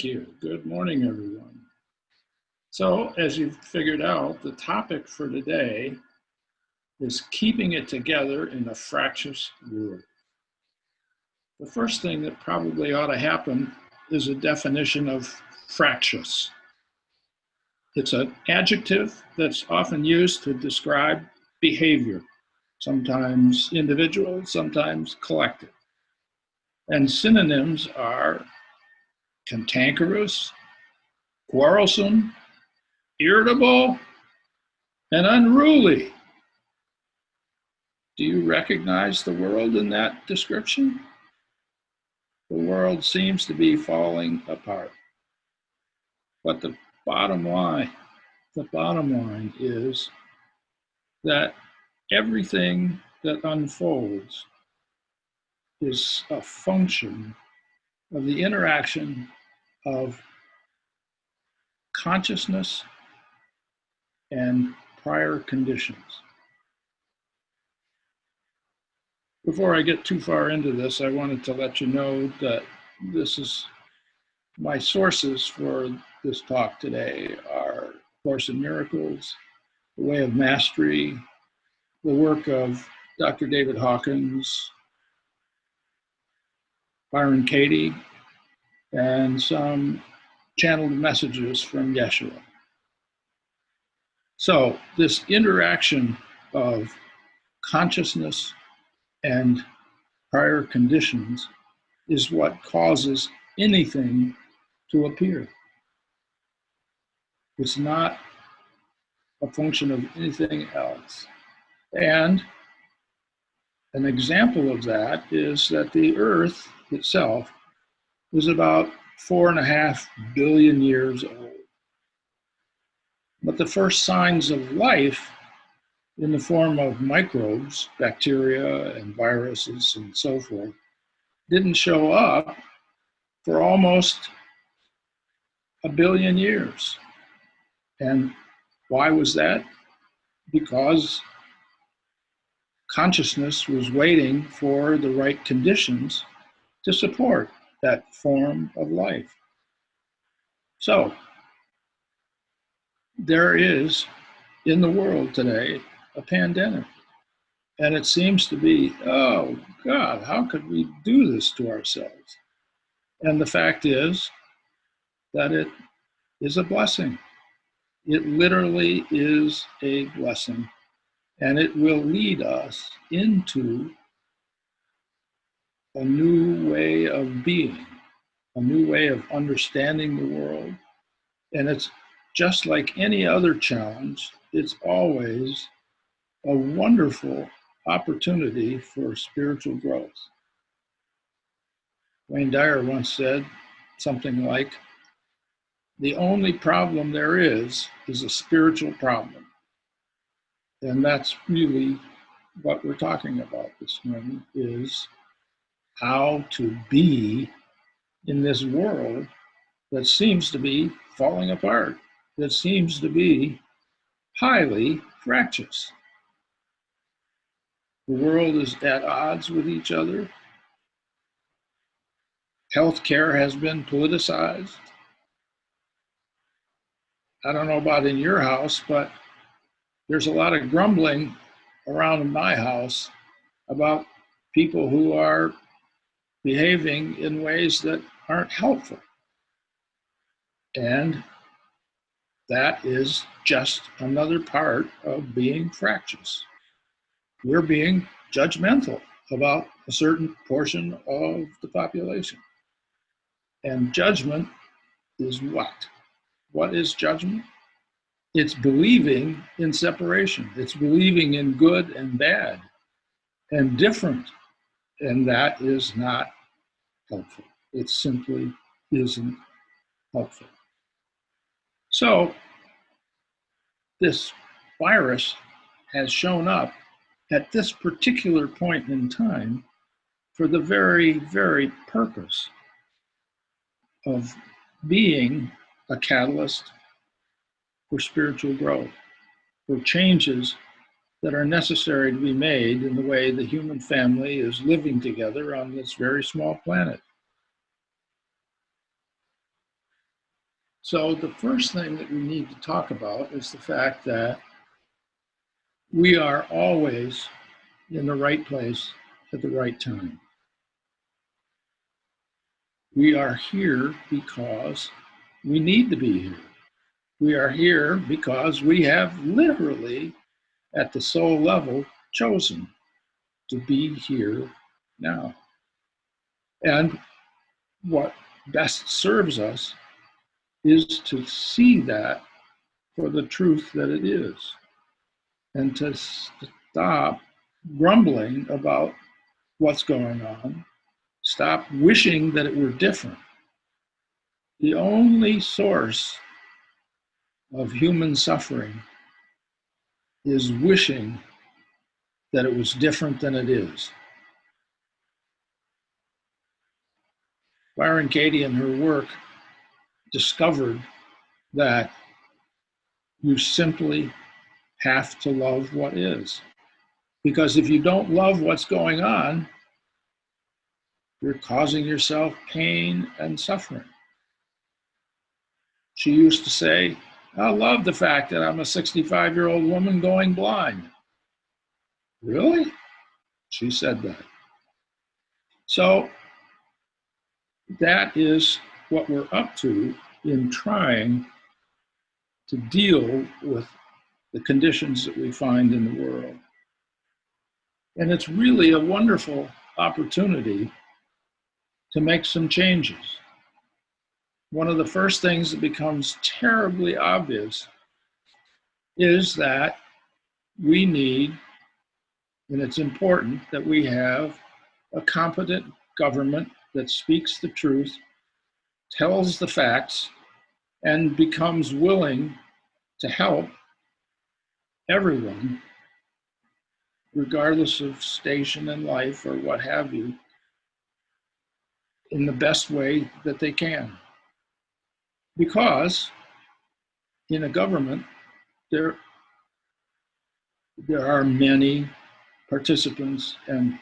Thank you. Good morning, everyone. So, as you've figured out, the topic for today is keeping it together in a fractious world. The first thing that probably ought to happen is a definition of fractious. It's an adjective that's often used to describe behavior, sometimes individual, sometimes collective. And synonyms are cantankerous, quarrelsome, irritable, and unruly. Do you recognize the world in that description? The world seems to be falling apart. But the bottom line is that everything that unfolds is a function of the interaction of consciousness and prior conditions. Before I get too far into this, I wanted to let you know that this is my sources for this talk today are Course in Miracles, The Way of Mastery, the work of Dr. David Hawkins, Byron Katie, and some channeled messages from Yeshua. So this interaction of consciousness and prior conditions is what causes anything to appear. It's not a function of anything else. And an example of that is that the Earth itself is about 4.5 billion years old. But the first signs of life in the form of microbes, bacteria and viruses and so forth, didn't show up for almost 1 billion years. And why was that? Because consciousness was waiting for the right conditions to support that form of life. So, there is in the world today a pandemic. And it seems to be, oh God, how could we do this to ourselves? And the fact is that it is a blessing. It literally is a blessing. And it will lead us into a new way of being, a new way of understanding the world. And it's just like any other challenge, it's always a wonderful opportunity for spiritual growth. Wayne Dyer once said something like, the only problem there is a spiritual problem. And that's really what we're talking about this morning, is how to be in this world that seems to be falling apart, that seems to be highly fractious. The world is at odds with each other. Healthcare has been politicized. I don't know about in your house, but there's a lot of grumbling around my house about people who are behaving in ways that aren't helpful. And that is just another part of being fractious. We're being judgmental about a certain portion of the population. And judgment is what? What is judgment? It's believing in separation. It's believing in good and bad and different. And that is not helpful. It simply isn't helpful. So this virus has shown up at this particular point in time for the very, very purpose of being a catalyst for spiritual growth, for changes that are necessary to be made in the way the human family is living together on this very small planet. So the first thing that we need to talk about is the fact that we are always in the right place at the right time. We are here because we need to be here. We are here because we have literally, at the soul level, chosen to be here now. And what best serves us is to see that for the truth that it is, and to stop grumbling about what's going on, stop wishing that it were different. The only source of human suffering is wishing that it was different than it is. Byron Katie, in her work, discovered that you simply have to love what is. Because if you don't love what's going on, you're causing yourself pain and suffering. She used to say, I love the fact that I'm a 65-year-old woman going blind. Really? She said that. So that is what we're up to in trying to deal with the conditions that we find in the world. And it's really a wonderful opportunity to make some changes. One of the first things that becomes terribly obvious is that we need, and it's important, that we have a competent government that speaks the truth, tells the facts, and becomes willing to help everyone, regardless of station in life or what have you, in the best way that they can. Because in a government, there are many participants and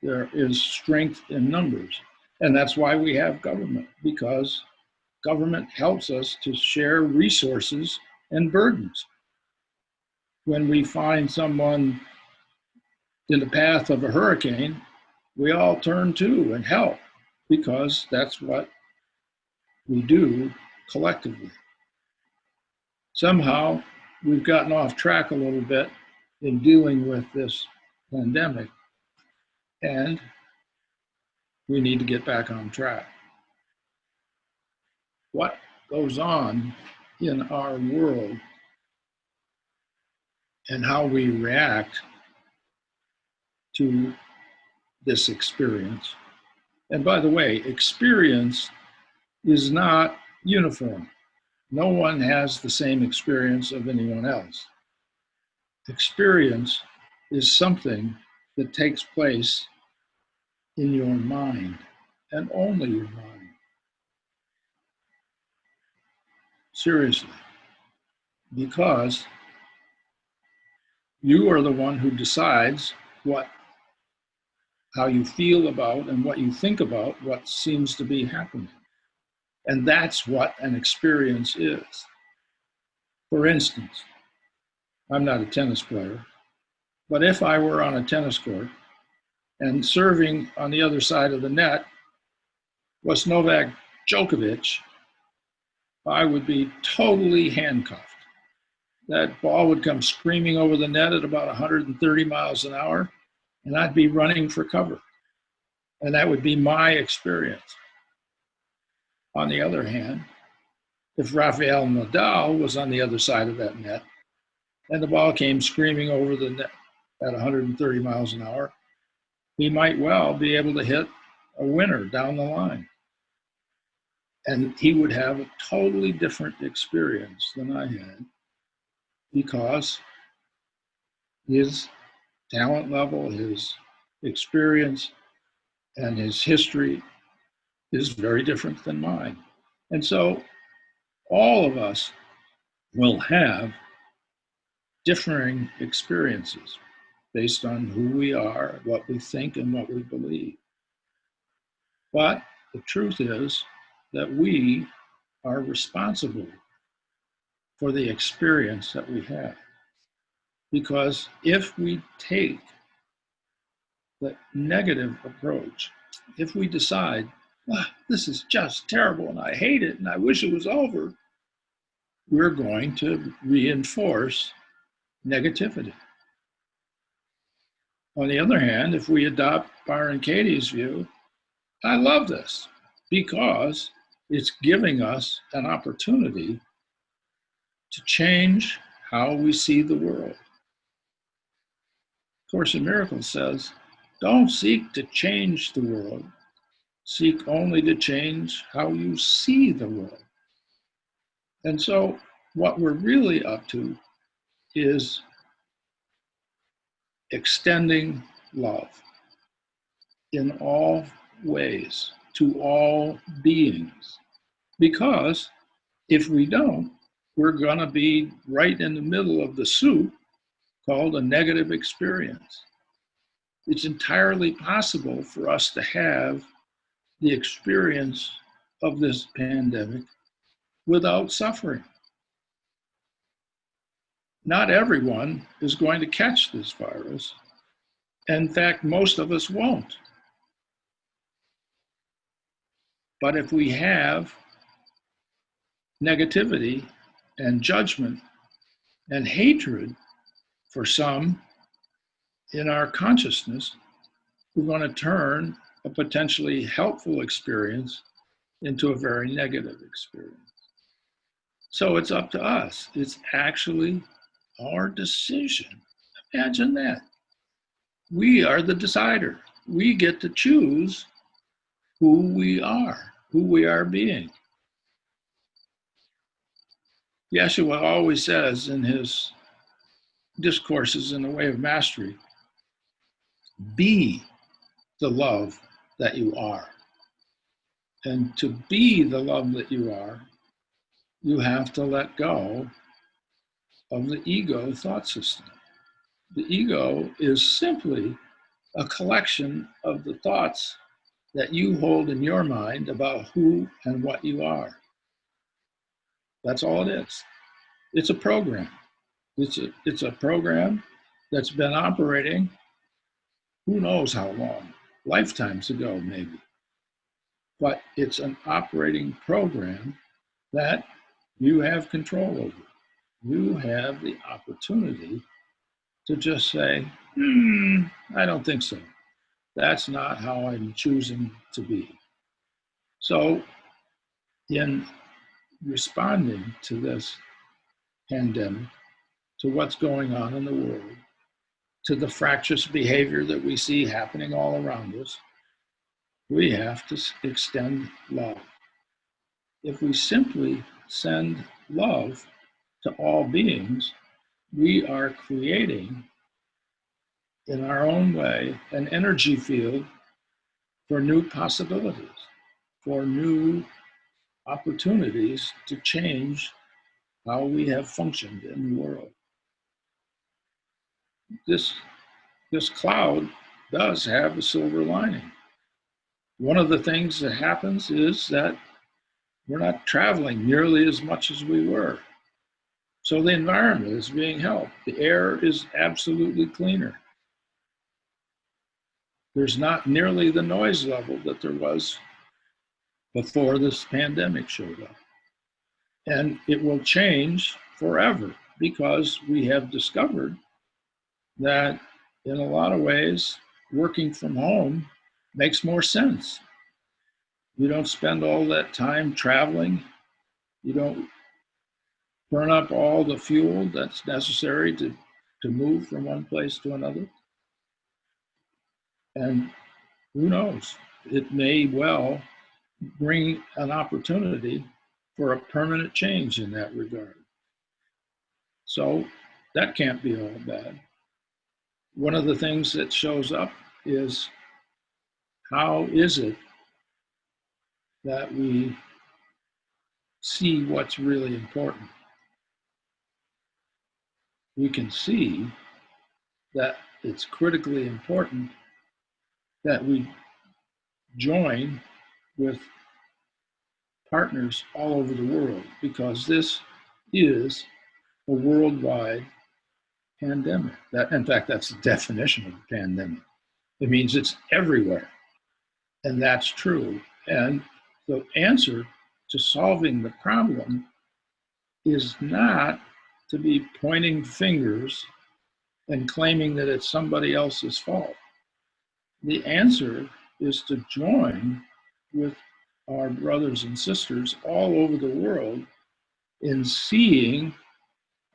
there is strength in numbers. And that's why we have government, because government helps us to share resources and burdens. When we find someone in the path of a hurricane, we all turn to and help, because that's what we do collectively. Somehow, we've gotten off track a little bit in dealing with this pandemic, and we need to get back on track. What goes on in our world and how we react to this experience. And by the way, experience is not uniform. No one has the same experience of anyone else. Experience is something that takes place in your mind, and only your mind. Seriously. Because you are the one who decides how you feel about and what you think about what seems to be happening. And that's what an experience is. For instance, I'm not a tennis player, but if I were on a tennis court and serving on the other side of the net was Novak Djokovic, I would be totally handcuffed. That ball would come screaming over the net at about 130 miles an hour, and I'd be running for cover. And that would be my experience. On the other hand, if Rafael Nadal was on the other side of that net and the ball came screaming over the net at 130 miles an hour, he might well be able to hit a winner down the line. And he would have a totally different experience than I had, because his talent level, his experience, and his history is very different than mine. And so all of us will have differing experiences based on who we are, what we think, and what we believe. But the truth is that we are responsible for the experience that we have. Because if we take the negative approach, if we decide, this is just terrible and I hate it and I wish it was over, we're going to reinforce negativity. On the other hand, if we adopt Byron Katie's view, I love this because it's giving us an opportunity to change how we see the world. Course in Miracles says, don't seek to change the world. Seek only to change how you see the world. And so what we're really up to is extending love in all ways to all beings. Because if we don't, we're going to be right in the middle of the soup called a negative experience. It's entirely possible for us to have the experience of this pandemic without suffering. Not everyone is going to catch this virus. In fact, most of us won't. But if we have negativity and judgment and hatred for some in our consciousness, we're going to turn a potentially helpful experience into a very negative experience. So it's up to us. It's actually our decision. Imagine that. We are the decider. We get to choose who we are being. Yeshua always says in his discourses in the way of mastery, be the love that you are. And to be the love that you are, you have to let go of the ego thought system. The ego is simply a collection of the thoughts that you hold in your mind about who and what you are. That's all it is. It's a program. It's a program that's been operating who knows how long, lifetimes ago maybe. But it's an operating program that you have control over. You have the opportunity to just say, I don't think so. That's not how I'm choosing to be. So in responding to this pandemic, to what's going on in the world, to the fractious behavior that we see happening all around us, we have to extend love. If we simply send love to all beings, we are creating, in our own way, an energy field for new possibilities, for new opportunities to change how we have functioned in the world. This cloud does have a silver lining. One of the things that happens is that we're not traveling nearly as much as we were. So the environment is being helped. The air is absolutely cleaner. There's not nearly the noise level that there was before this pandemic showed up. And it will change forever because we have discovered that in a lot of ways, working from home makes more sense. You don't spend all that time traveling. You don't burn up all the fuel that's necessary to move from one place to another. And who knows, it may well bring an opportunity for a permanent change in that regard. So that can't be all bad. One of the things that shows up is, how is it that we see what's really important? We can see that it's critically important that we join with partners all over the world, because this is a worldwide pandemic. In fact, that's the definition of a pandemic. It means it's everywhere. And that's true. And the answer to solving the problem is not to be pointing fingers and claiming that it's somebody else's fault. The answer is to join with our brothers and sisters all over the world in seeing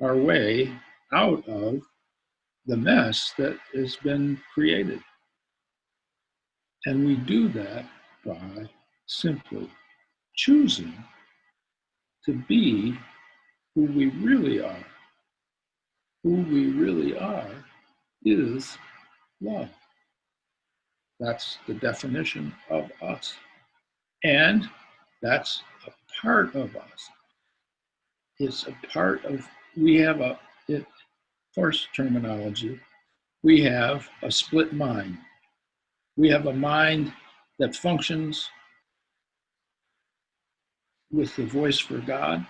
our way out of the mess that has been created. And we do that by simply choosing to be who we really are. Who we really are is love. That's the definition of us. And that's a part of us. It's a part of, we have first terminology, we have a split mind. We have a mind that functions with the voice for God,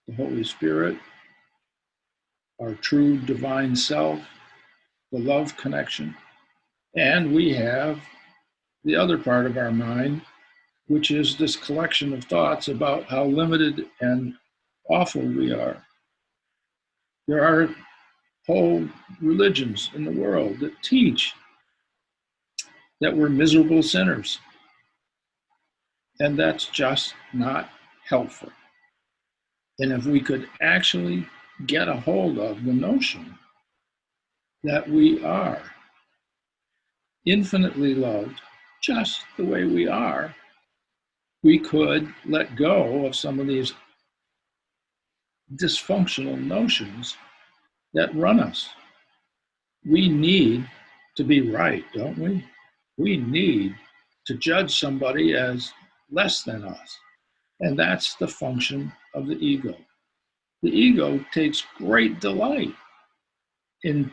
the Holy Spirit, our true divine self, the love connection. And we have the other part of our mind, which is this collection of thoughts about how limited and awful we are. There are whole religions in the world that teach that we're miserable sinners. And that's just not helpful. And if we could actually get a hold of the notion that we are infinitely loved just the way we are, we could let go of some of these dysfunctional notions that run us. We need to be right, don't we? We need to judge somebody as less than us. And that's the function of the ego. The ego takes great delight in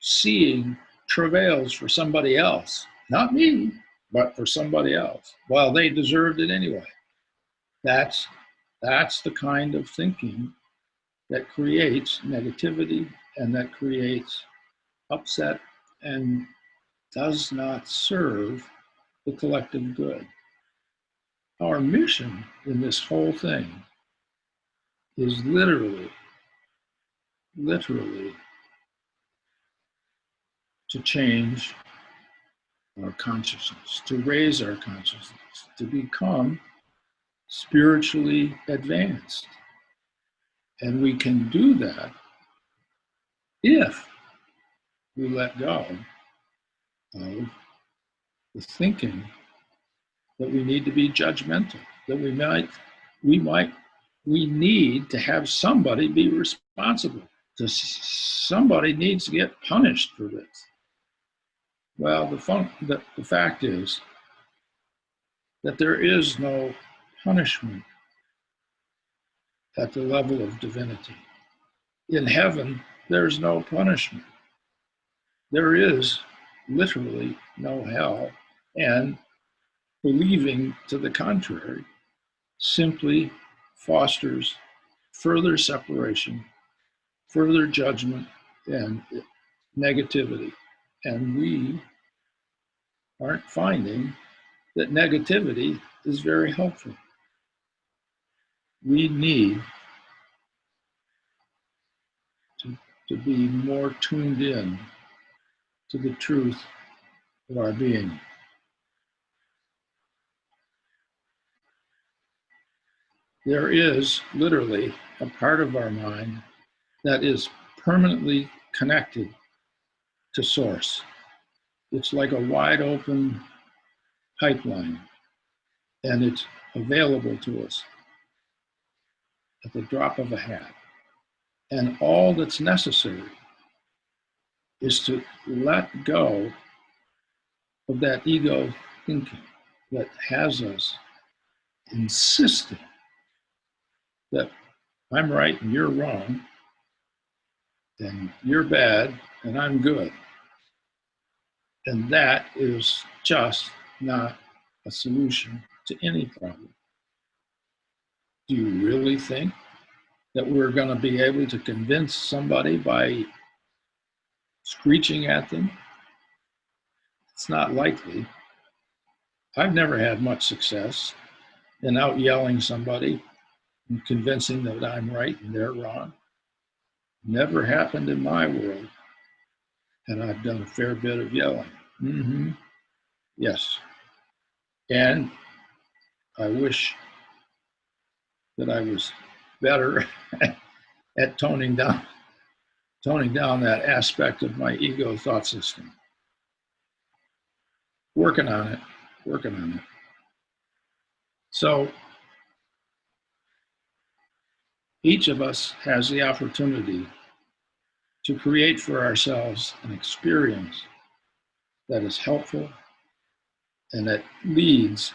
seeing travails for somebody else, not me, but for somebody else, while they deserved it anyway. That's the kind of thinking that creates negativity and that creates upset and does not serve the collective good. Our mission in this whole thing is literally to change our consciousness, to raise our consciousness, to become spiritually advanced. And we can do that if we let go of the thinking that we need to be judgmental, that we need to have somebody be responsible. Somebody needs to get punished for this. Well, the fact is that there is no punishment at the level of divinity. In heaven, there's no punishment. There is literally no hell, and believing to the contrary simply fosters further separation, further judgment, and negativity. And we aren't finding that negativity is very helpful. We need to be more tuned in to the truth of our being. There is literally a part of our mind that is permanently connected to source. It's like a wide open pipeline, and it's available to us at the drop of a hat. And all that's necessary is to let go of that ego thinking that has us insisting that I'm right and you're wrong, and you're bad and I'm good. And that is just not a solution to any problem. Do you really think that we're going to be able to convince somebody by screeching at them? It's not likely. I've never had much success in out yelling somebody and convincing them that I'm right and they're wrong. Never happened in my world. And I've done a fair bit of yelling. Mm-hmm. Yes. And I wish that I was better at toning down that aspect of my ego thought system. Working on it. So each of us has the opportunity to create for ourselves an experience that is helpful and that leads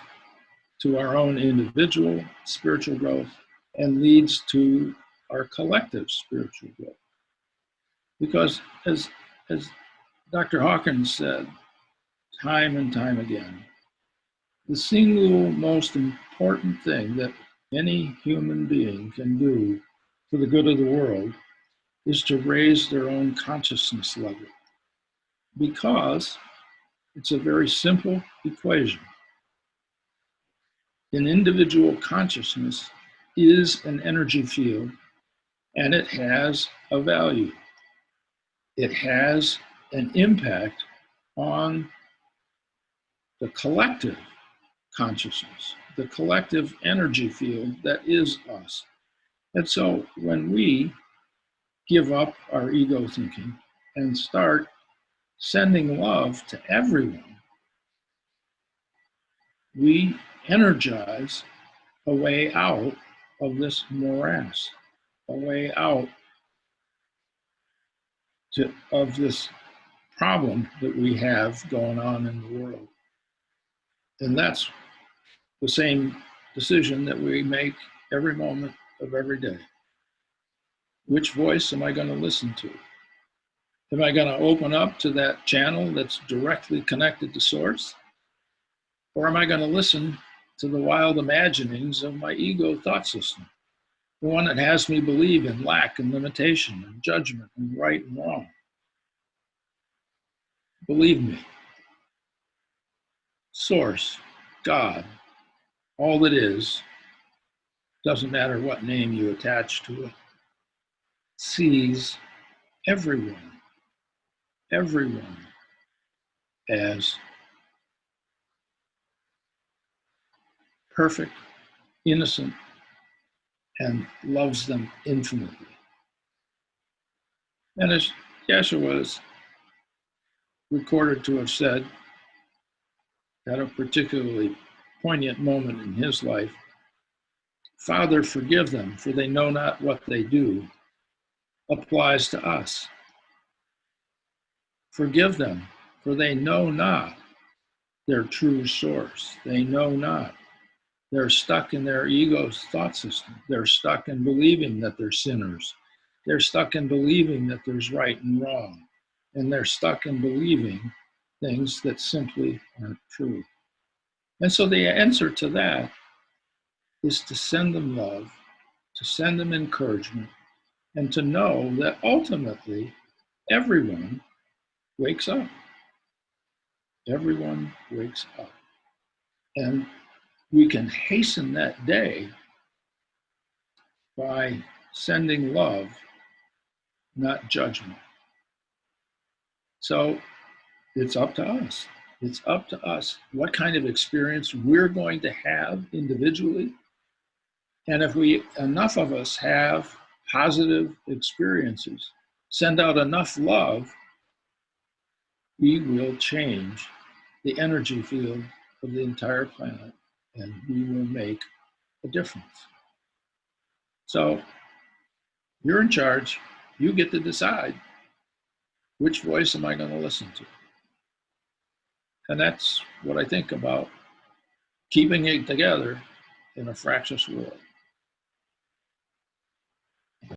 to our own individual spiritual growth and leads to our collective spiritual growth. Because as Dr. Hawkins said time and time again, the single most important thing that any human being can do for the good of the world is to raise their own consciousness level. Because it's a very simple equation. An individual consciousness is an energy field, and it has a value. It has an impact on the collective consciousness, the collective energy field that is us. And so when we give up our ego thinking and start sending love to everyone, we energize a way out of this morass, a way out of this problem that we have going on in the world. And that's the same decision that we make every moment of every day. Which voice am I going to listen to? Am I going to open up to that channel that's directly connected to source? Or am I going to listen to the wild imaginings of my ego thought system? The one that has me believe in lack and limitation and judgment and right and wrong. Believe me, source, God, all that is, doesn't matter what name you attach to it, sees everyone as perfect, innocent, and loves them infinitely. And as Yeshua is recorded to have said at a particularly poignant moment in his life, Father, forgive them, for they know not what they do, applies to us. Forgive them, for they know not their true source. They know not. They're stuck in their ego's thought system. They're stuck in believing that they're sinners. They're stuck in believing that there's right and wrong. And they're stuck in believing things that simply aren't true. And so the answer to that is to send them love, to send them encouragement, and to know that ultimately everyone wakes up. Everyone wakes up. And we can hasten that day by sending love, not judgment. So it's up to us. It's up to us what kind of experience we're going to have individually. And if enough of us have positive experiences, send out enough love, we will change the energy field of the entire planet, and we will make a difference. So you're in charge. You get to decide which voice am I going to listen to. And that's what I think about keeping it together in a fractious world.